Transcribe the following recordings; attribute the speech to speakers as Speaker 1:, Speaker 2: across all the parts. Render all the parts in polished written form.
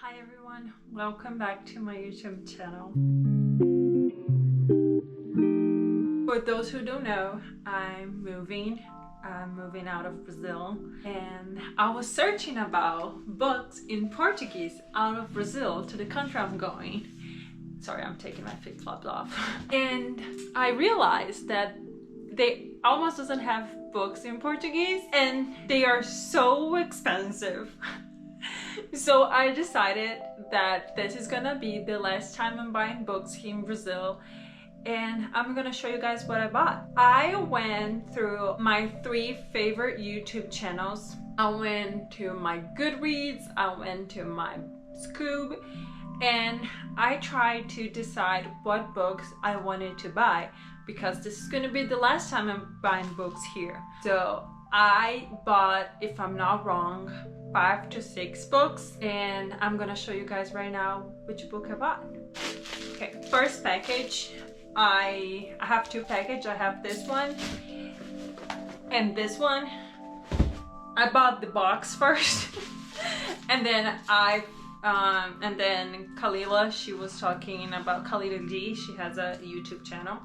Speaker 1: Hi everyone, welcome back to my YouTube channel. For those who don't know, I'm moving out of Brazil, and I was searching about books in Portuguese out of Brazil to the country I'm going. Sorry, I'm taking my flip-flops off. And I realized that they almost doesn't have books in Portuguese and they are so expensive. So I decided that this is gonna be the last time I'm buying books here in Brazil, and I'm gonna show you guys what I bought. I went through my 3 favorite YouTube channels. I went to my Goodreads, I went to my Scoob, and I tried to decide what books I wanted to buy because this is gonna be the last time I'm buying books here. So I bought, if I'm not wrong, 5 to 6 books, and I'm gonna show you guys right now which book I bought. Okay, first package. I have 2 packages. I have this one and this one. I bought the box first and then Kalila, she was talking about Kalila D. She has a YouTube channel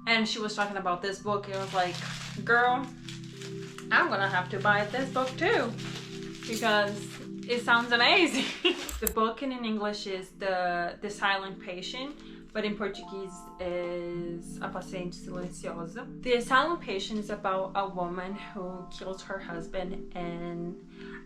Speaker 1: and she was talking about this book. It was like, girl, I'm gonna have to buy this book too because it sounds amazing. The book in English is The Silent Patient, but in Portuguese is A Paciente Silenciosa. The Silent Patient is about a woman who kills her husband, and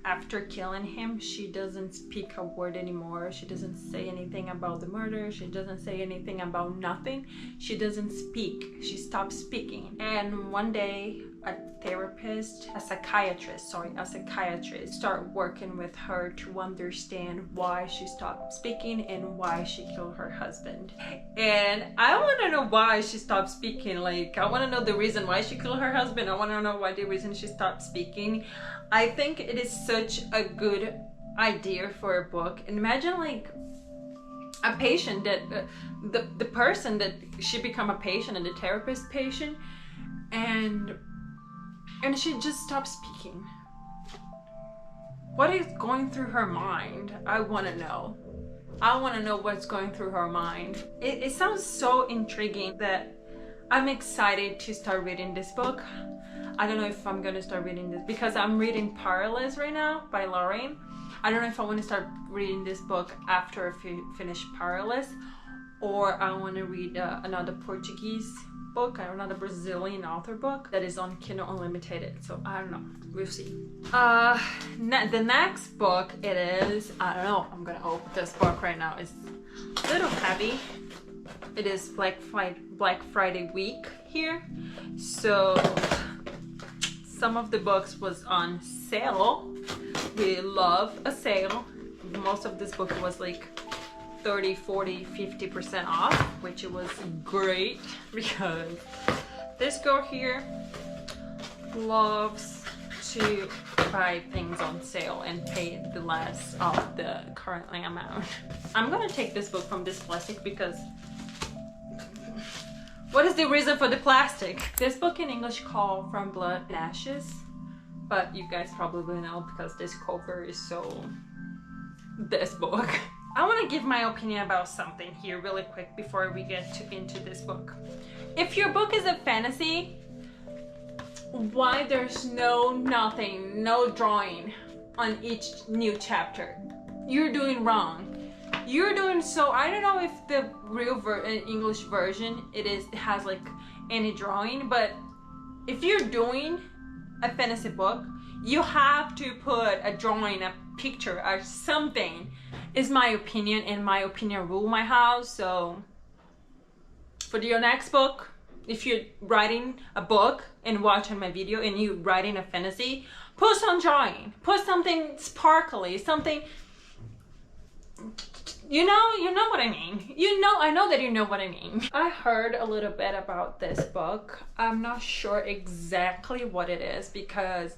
Speaker 1: after killing him, she doesn't speak a word anymore. She doesn't say anything about the murder. She doesn't say anything about nothing. She doesn't speak. She stops speaking. And one day, a psychiatrist start working with her to understand why she stopped speaking and why she killed her husband. And I want to know why she stopped speaking. Like, I want to know the reason why she killed her husband. I want to know why the reason she stopped speaking. I think it is such a good idea for a book. And imagine like a patient that the person that she become a patient and the therapist patient, and she just stopped speaking. What is going through her mind? I want to know. I want to know what's going through her mind. It sounds so intriguing that I'm excited to start reading this book. I don't know if I'm going to start reading this because I'm reading Powerless right now by Lauren. I don't know if I want to start reading this book after I finish Powerless, or I want to read another Portuguese book, another Brazilian author book that is on Kindle Unlimited. So I don't know, we'll see. The next book, it is, I don't know, I'm gonna open this book right now. It's a little heavy. It is Black Friday week here, so some of the books was on sale. We love a sale. Most of this book was like 30, 40, 50% off, which it was great because this girl here loves to buy things on sale and pay the less of the currently amount. I'm gonna take this book from this plastic because what is the reason for the plastic? This book in English called From Blood and Ashes, but you guys probably know because this cover is so this book. I want to give my opinion about something here really quick before we get into this book. If your book is a fantasy, why there's no drawing on each new chapter? You're doing wrong. You're doing so. I don't know if the real English version it has like any drawing, but if you're doing a fantasy book, you have to put a drawing, a picture, or something. Is my opinion, and my opinion rule my house. So for your next book, if you're writing a book and watching my video and you writing a fantasy, put some drawing, put something sparkly, something, you know what I mean. I know that you know what I mean. I heard a little bit about this book. I'm not sure exactly what it is because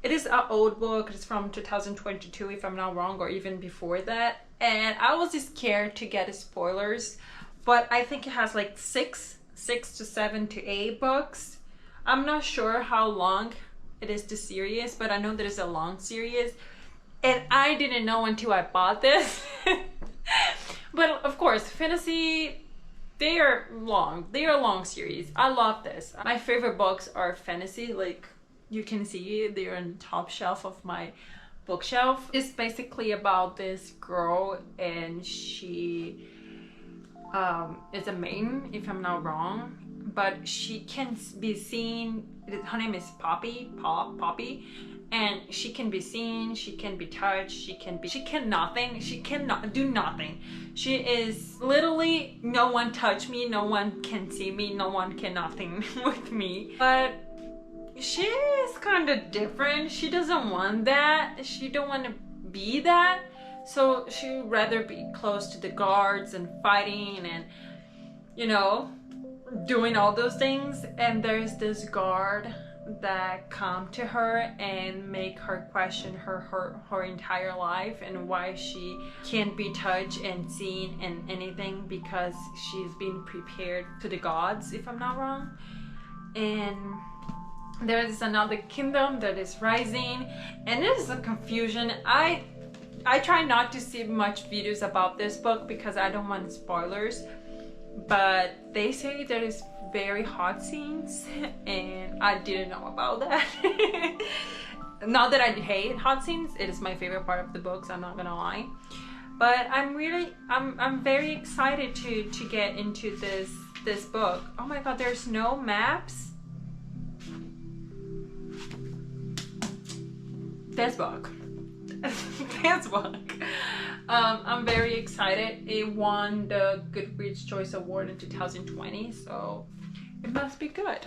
Speaker 1: it is an old book. It's from 2022 if I'm not wrong, or even before that. And I was scared to get spoilers, but I think it has like 6 to 7 to 8 books. I'm not sure how long it is the series, but I know that it's a long series. and I didn't know until I bought this. But of course, fantasy, they are long series. I love this. My favorite books are fantasy. Like you can see, they're on the top shelf of my bookshelf. It's basically about this girl, and she is a maiden, if I'm not wrong, but she can be seen. Her name is Poppy, and she can be seen, she can be touched, she cannot do nothing. She is literally, no one touch me, no one can see me, no one can nothing with me. But she is kind of different. She doesn't want that. She don't want to be that. So she would rather be close to the guards and fighting and, you know, doing all those things. And there's this guard that come to her and make her question her entire life and why she can't be touched and seen and anything, because she's been prepared to the gods, if I'm not wrong. And there is another kingdom that is rising, and it is a confusion. I try not to see much videos about this book because I don't want spoilers, but they say there is very hot scenes, and I didn't know about that. Not that I hate hot scenes, it is my favorite part of the books, I'm not gonna lie. But I'm very excited to get into this book. Oh my god, there's no maps. This book. This book. I'm very excited. It won the Goodreads Choice Award in 2020, so it must be good.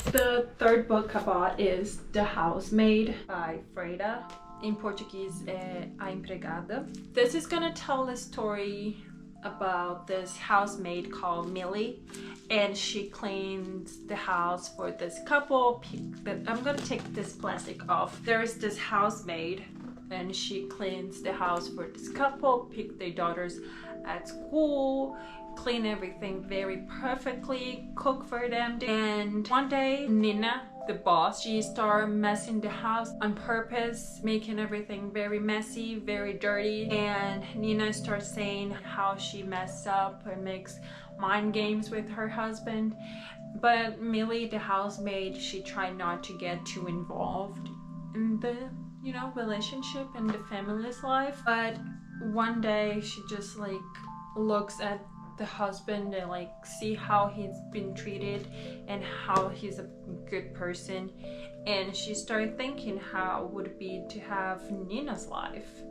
Speaker 1: The third book I bought is The Housemaid by Freda. In Portuguese, A Empregada. This is gonna tell a story about this housemaid called Millie, and she cleans the house for this couple. But I'm gonna take this plastic off. There's this housemaid, and she cleans the house for this couple, pick their daughters at school, clean everything very perfectly, cook for them. And one day, Nina, the boss, she started messing the house on purpose, making everything very messy, very dirty. And Nina starts saying how she messed up and makes mind games with her husband. But Millie, the housemaid, she tried not to get too involved in the, you know, relationship and the family's life. But one day she just like looks at the husband and like see how he's been treated and how he's a good person, and she started thinking how it would be to have Nina's life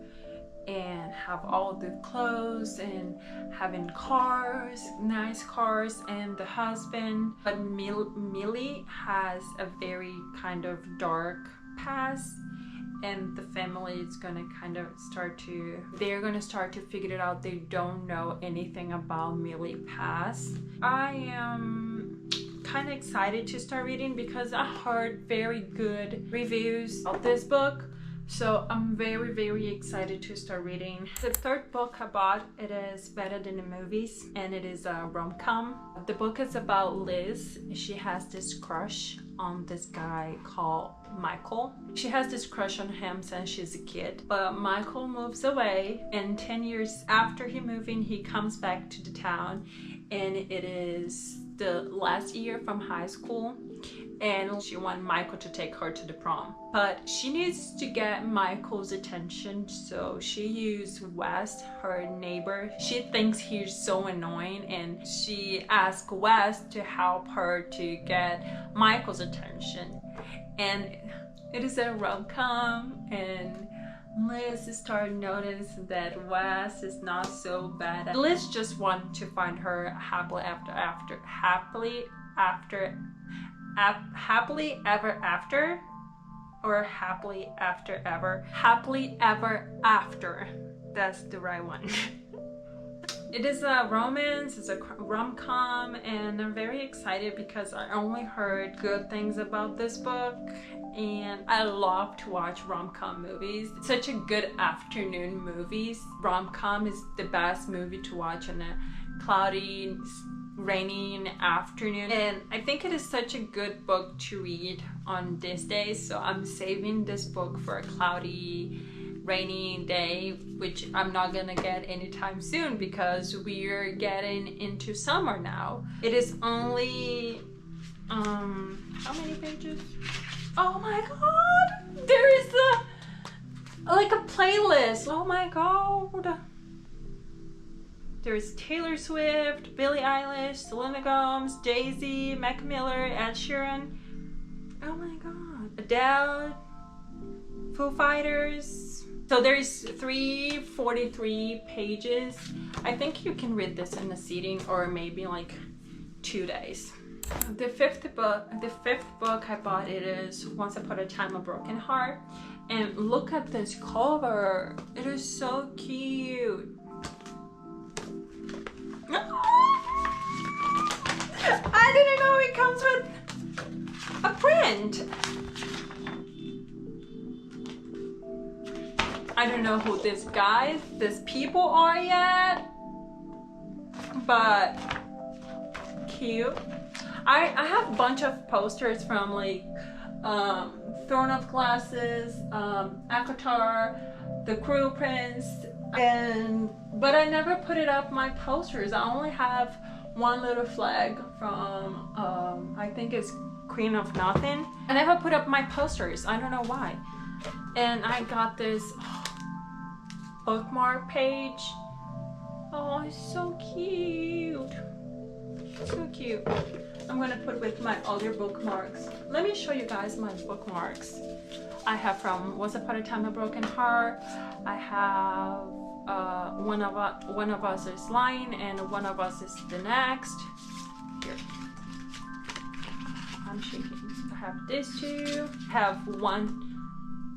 Speaker 1: and have all the clothes and having cars, nice cars, and the husband. But Millie has a very kind of dark past, and the family is gonna kind of they're gonna start to figure it out. They don't know anything about Millie's past. I am kind of excited to start reading because I heard very good reviews of this book. So I'm very, very excited to start reading. The third book I bought, it is Better Than the Movies, and it is a rom-com. The book is about Liz. She has this crush on this guy called Michael. She has this crush on him since she's a kid, but Michael moves away, and 10 years after he moving, he comes back to the town, and it is the last year from high school, and she wants Michael to take her to the prom. But she needs to get Michael's attention, so she uses Wes, her neighbor. She thinks he's so annoying, and she asks Wes to help her to get Michael's attention. And it is a rom-com, and Liz started noticing that Wes is not so bad. Liz just wants to find her happily ever after. That's the right one. It is a romance, it's a rom-com, and I'm very excited because I only heard good things about this book, and I love to watch rom-com movies. It's such a good afternoon movies. Rom-com is the best movie to watch on a cloudy, rainy afternoon, and I think it is such a good book to read on these days, so I'm saving this book for a cloudy rainy day, which I'm not gonna get anytime soon because we're getting into summer now. It is only how many pages? Oh my god, there is like a playlist. Oh my god, there's Taylor Swift, Billie Eilish, Selena Gomez, Jay-Z, Mac Miller, Ed Sheeran. Oh my god, Adele, Foo Fighters. So there's 343 pages. I think you can read this in a sitting or maybe like 2 days. The fifth book I bought, it is Once Upon a Time a Broken Heart. And look at this cover. It is so cute. I didn't know it comes with a print. I don't know who these people are yet, but cute. I have a bunch of posters from like Throne of Glasses, Akatar, The Cruel Prince, but I never put it up my posters. I only have one little flag from I think it's Queen of Nothing. I never put up my posters. I don't know why. And I got this bookmark page. Oh, it's so cute. So cute. I'm gonna put with my other bookmarks. Let me show you guys my bookmarks. I have from Once Upon a Time a Broken Heart. I have one of us is lying and one of us is the next. Here. I'm shaking. I have this two. I have one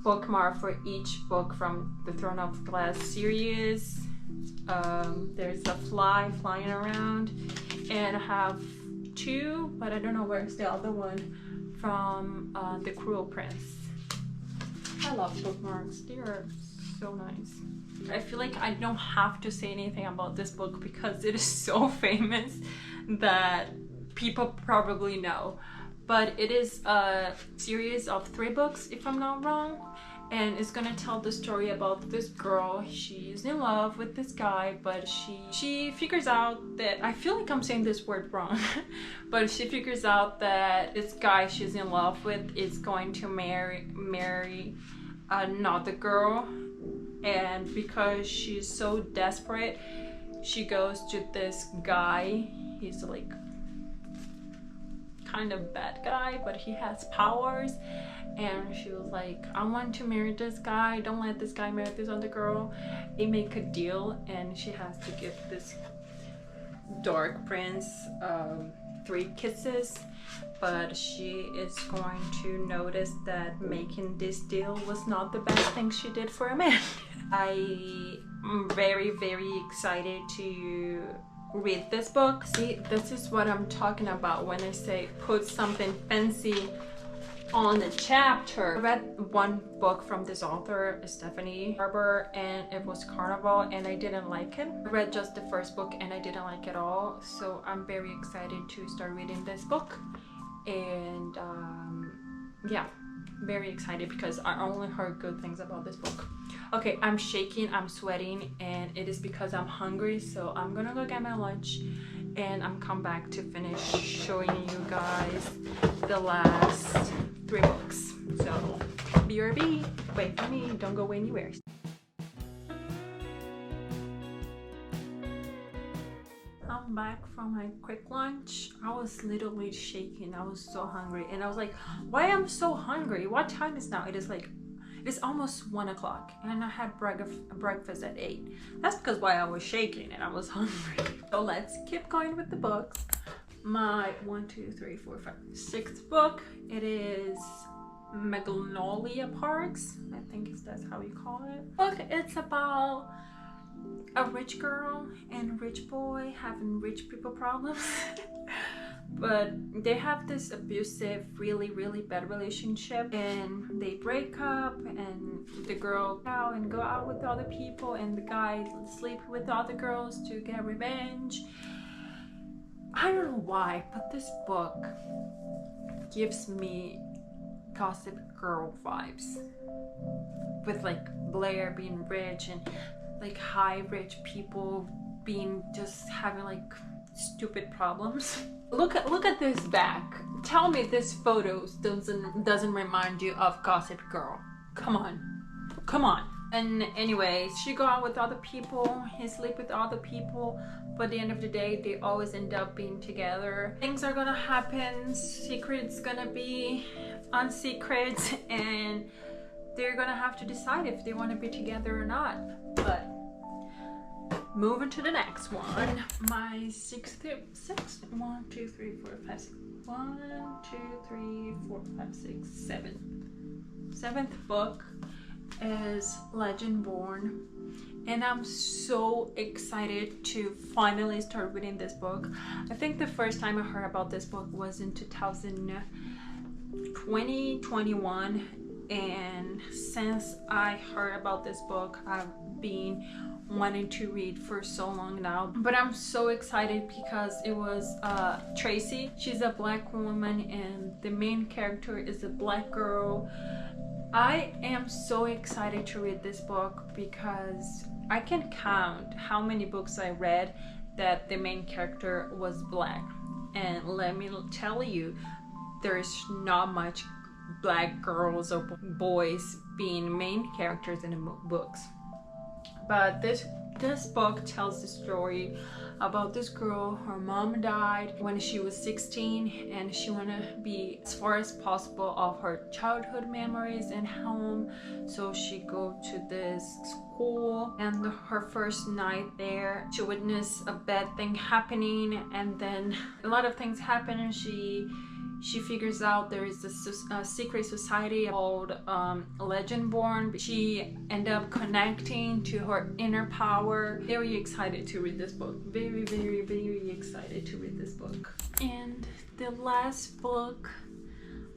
Speaker 1: bookmark for each book from the Throne of Glass series. There's a fly flying around, and I have two, but I don't know where's the other one, from The Cruel Prince. I love bookmarks. They are so nice. I feel like I don't have to say anything about this book because it is so famous that people probably know. But it is a series of 3 books, if I'm not wrong. And it's gonna tell the story about this girl. She's in love with this guy, but she figures out that, I feel like I'm saying this word wrong, but she figures out that this guy she's in love with is going to marry another girl. And because she's so desperate, she goes to this guy. He's like kind of bad guy, but he has powers. And she was like, I want to marry this guy, don't let this guy marry this other girl. They make a deal, and she has to give this dark prince 3 kisses, but she is going to notice that making this deal was not the best thing she did for a man. I am very, very excited to read this book. See, this is what I'm talking about when I say put something fancy on the chapter. I read one book from this author, Stephanie Harper, and it was Carnival, and I didn't like it. I read just the first book and I didn't like it at all, so I'm very excited to start reading this book. And yeah, very excited because I only heard good things about this book. Okay, I'm shaking, I'm sweating, and it is because I'm hungry, so I'm gonna go get my lunch and I'm come back to finish showing you guys the last 3 books. So BRB, wait for me, don't go anywhere. I'm back from my quick lunch. I was literally shaking. I was so hungry, and I was like, why am I so hungry? What time is now? It's almost 1 o'clock, and I had breakfast at 8. That's because why I was shaking and I was hungry. So let's keep going with the books. My 6th book, it is Magnolia Parks. I think that's how you call it. Book, it's about a rich girl and a rich boy having rich people problems. But they have this abusive, really, really bad relationship, and they break up, and the girl go out with other people, and the guy sleep with other girls to get revenge. I don't know why, but this book gives me Gossip Girl vibes, with like Blair being rich and like high rich people being just having like stupid problems. Look at this back. Tell me this photos doesn't remind you of Gossip Girl. Come on. And anyway, she go out with other people, he sleep with other people, but at the end of the day, they always end up being together. Things are gonna happen, secrets gonna be unsecrets, and they're gonna have to decide if they want to be together or not. But moving to the next one, my sixth seventh book is Legendborn, and I'm so excited to finally start reading this book. I think the first time I heard about this book was in 2021, and since I heard about this book, I've been wanting to read for so long now. But I'm so excited because it was Tracy. She's a black woman and the main character is a black girl. I am so excited to read this book because I can count how many books I read that the main character was black, and let me tell you, there's not much black girls or boys being main characters in the books. But this book tells the story about this girl. Her mom died when she was 16, and she wanted to be as far as possible of her childhood memories and home. So she go to this school, and her first night there, she witnessed a bad thing happening, and then a lot of things happen, and she figures out there is a secret society called Legendborn. She ended up connecting to her inner power. Very excited to read this book. Very, very, very excited to read this book. And the last book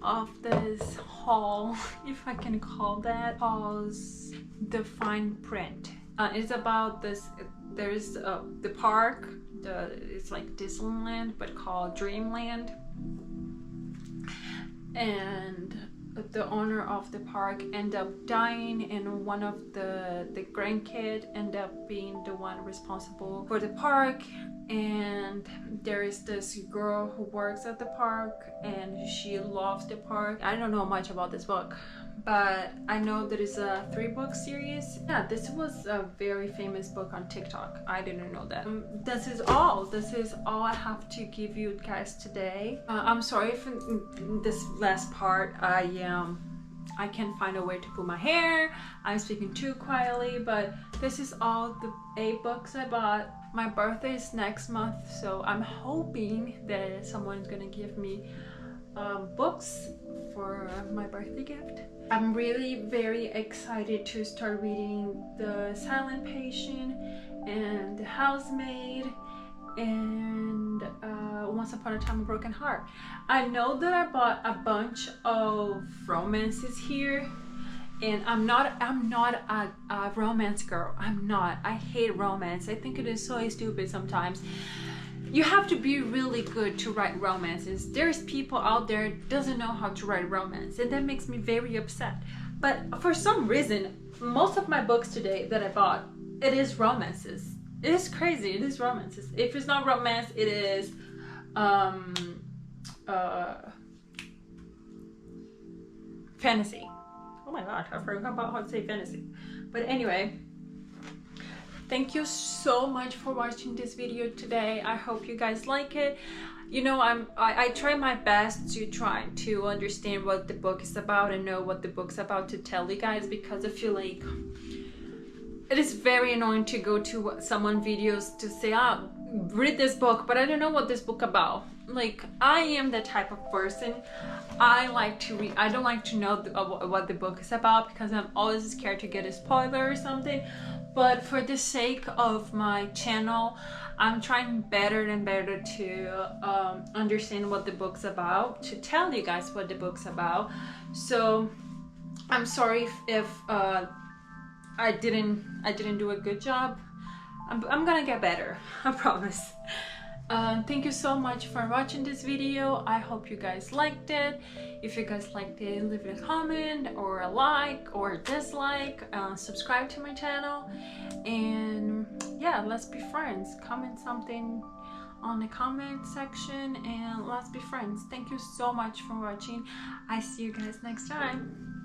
Speaker 1: of this haul, if I can call that, calls The Fine Print. It's about this, there's the park, it's like Disneyland but called Dreamland. And the owner of the park ended up dying, and one of the grandkids ended up being the one responsible for the park. And there is this girl who works at the park, and she loves the park. I don't know much about this book, but I know there is a 3-book series. Yeah, this was a very famous book on TikTok. I didn't know that. This is all I have to give you guys today. I'm sorry for this last part. I can't find a way to put my hair. I'm speaking too quietly, but this is all the 8 books I bought. My birthday is next month, so I'm hoping that someone's gonna give me books for my birthday gift. I'm really very excited to start reading The Silent Patient and The Housemaid and Once Upon a Time a Broken Heart. I know that I bought a bunch of romances here, and I'm not a romance girl. I'm not. I hate romance. I think it is so stupid sometimes. You have to be really good to write romances. There's people out there doesn't know how to write romance, and that makes me very upset. But for some reason, most of my books today that I bought, it is romances. It is crazy. It is romances. If it's not romance, it is fantasy. Oh my god, I forgot about how to say fantasy. But anyway, thank you so much for watching this video today. I hope you guys like it. You know, I try my best to try to understand what the book is about and know what the book's about to tell you guys, because I feel like it is very annoying to go to someone videos to say, read this book, but I don't know what this book about. Like, I am the type of person, I like to read. I don't like to know what the book is about, because I'm always scared to get a spoiler or something. But for the sake of my channel, I'm trying better and better to understand what the book's about, to tell you guys what the book's about. So I'm sorry if I didn't do a good job. I'm gonna get better, I promise. Thank you so much for watching this video. I hope you guys liked it. If you guys liked it, leave a comment or a like or dislike. Subscribe to my channel, and yeah, let's be friends. Comment something on the comment section and let's be friends. Thank you so much for watching. I see you guys next time.